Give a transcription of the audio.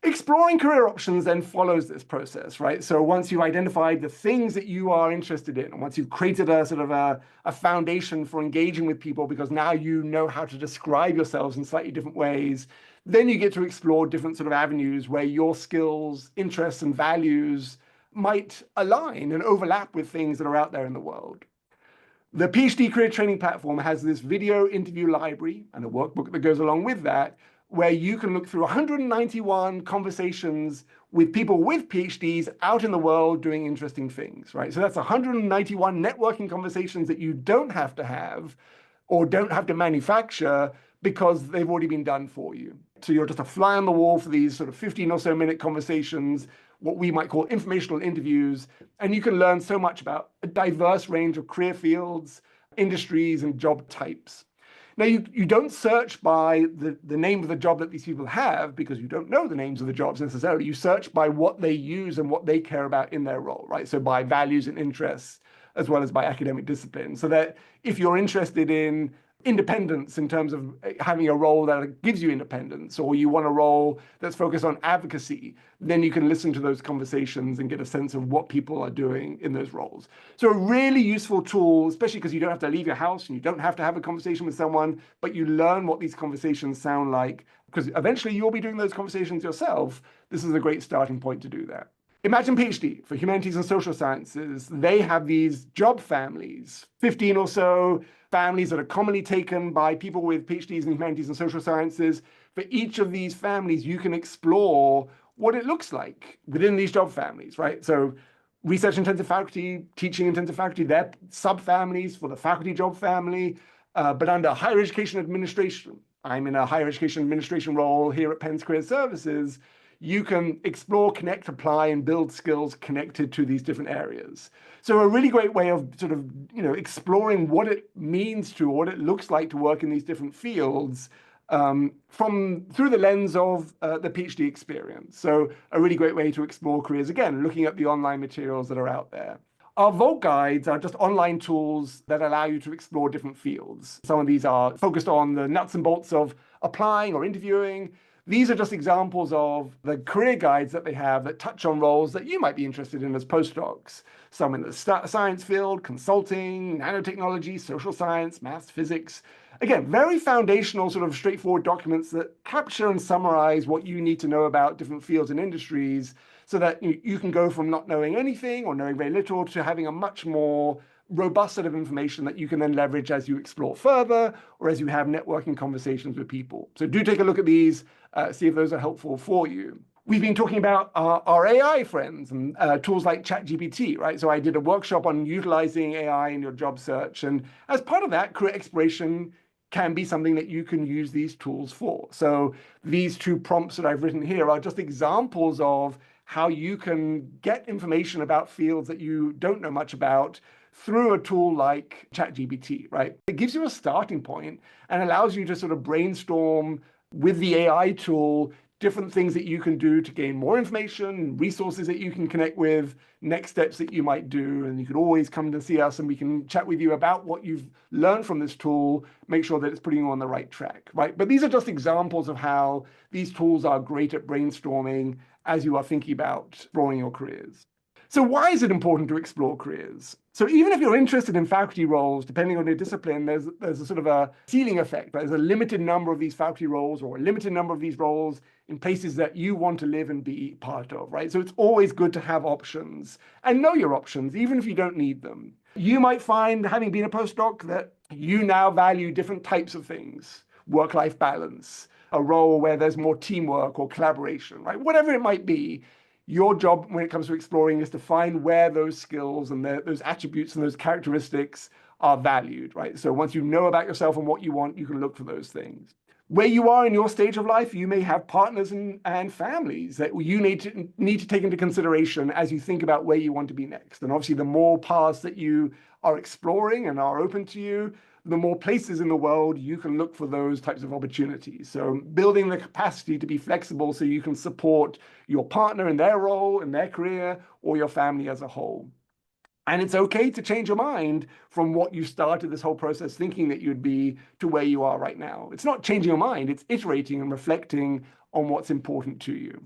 Exploring career options then follows this process, right? So once you've identified the things that you are interested in, and once you've created a sort of a foundation for engaging with people, because now you know how to describe yourselves in slightly different ways, then you get to explore different sort of avenues where your skills, interests, and values might align and overlap with things that are out there in the world. The PhD career training platform has this video interview library and a workbook that goes along with that, where you can look through 191 conversations with people with PhDs out in the world doing interesting things, right? So that's 191 networking conversations that you don't have to have or don't have to manufacture because they've already been done for you. So you're just a fly on the wall for these sort of 15 or so minute conversations, what we might call informational interviews, and you can learn so much about a diverse range of career fields, industries, and job types. Now, you don't search by the name of the job that these people have because you don't know the names of the jobs necessarily. You search by what they use and what they care about in their role, right? So by values and interests, as well as by academic discipline. So that if you're interested in independence in terms of having a role that gives you independence, or you want a role that's focused on advocacy, then you can listen to those conversations and get a sense of what people are doing in those roles. So a really useful tool, especially because you don't have to leave your house and you don't have to have a conversation with someone, but you learn what these conversations sound like, because eventually you'll be doing those conversations yourself. This is a great starting point to do that. Imagine PhD for humanities and social sciences. They have these job families, 15 or so families that are commonly taken by people with PhDs in humanities and social sciences. For each of these families, you can explore what it looks like within these job families, right? So research-intensive faculty, teaching-intensive faculty, they're subfamilies for the faculty job family, but under higher education administration. I'm in a higher education administration role here at Penn's Career Services. You can explore, connect, apply, and build skills connected to these different areas. So a really great way of sort of, exploring what it means to, or what it looks like to work in these different fields through the lens of the PhD experience. So a really great way to explore careers, again, looking at the online materials that are out there. Our Vault guides are just online tools that allow you to explore different fields. Some of these are focused on the nuts and bolts of applying or interviewing. These are just examples of the career guides that they have that touch on roles that you might be interested in as postdocs. Some in the science field, consulting, nanotechnology, social science, maths, physics. Again, very foundational, sort of straightforward documents that capture and summarize what you need to know about different fields and industries so that you can go from not knowing anything or knowing very little to having a much more robust set of information that you can then leverage as you explore further or as you have networking conversations with people. So do take a look at these, see if those are helpful for you. We've been talking about our AI friends and tools like ChatGPT, right? So I did a workshop on utilizing AI in your job search. And as part of that, career exploration can be something that you can use these tools for. So these two prompts that I've written here are just examples of how you can get information about fields that you don't know much about through a tool like ChatGPT, right? It gives you a starting point and allows you to sort of brainstorm with the AI tool different things that you can do to gain more information, resources that you can connect with, next steps that you might do. And you can always come to see us and we can chat with you about what you've learned from this tool, make sure that it's putting you on the right track, right? But these are just examples of how these tools are great at brainstorming as you are thinking about exploring your careers. So why is it important to explore careers? So even if you're interested in faculty roles, depending on your discipline, there's a sort of a ceiling effect. There's a limited number of these faculty roles or a limited number of these roles in places that you want to live and be part of, right? So it's always good to have options and know your options, even if you don't need them. You might find, having been a postdoc, that you now value different types of things, work-life balance, a role where there's more teamwork or collaboration, right? Whatever it might be. Your job when it comes to exploring is to find where those skills and those attributes and those characteristics are valued, right? So once you know about yourself and what you want, you can look for those things. Where you are in your stage of life, you may have partners and families that you need to take into consideration as you think about where you want to be next. And obviously, the more paths that you are exploring and are open to you, the more places in the world you can look for those types of opportunities. So building the capacity to be flexible so you can support your partner in their role, in their career, or your family as a whole. And it's okay to change your mind from what you started this whole process thinking that you'd be to where you are right now. It's not changing your mind, it's iterating and reflecting on what's important to you.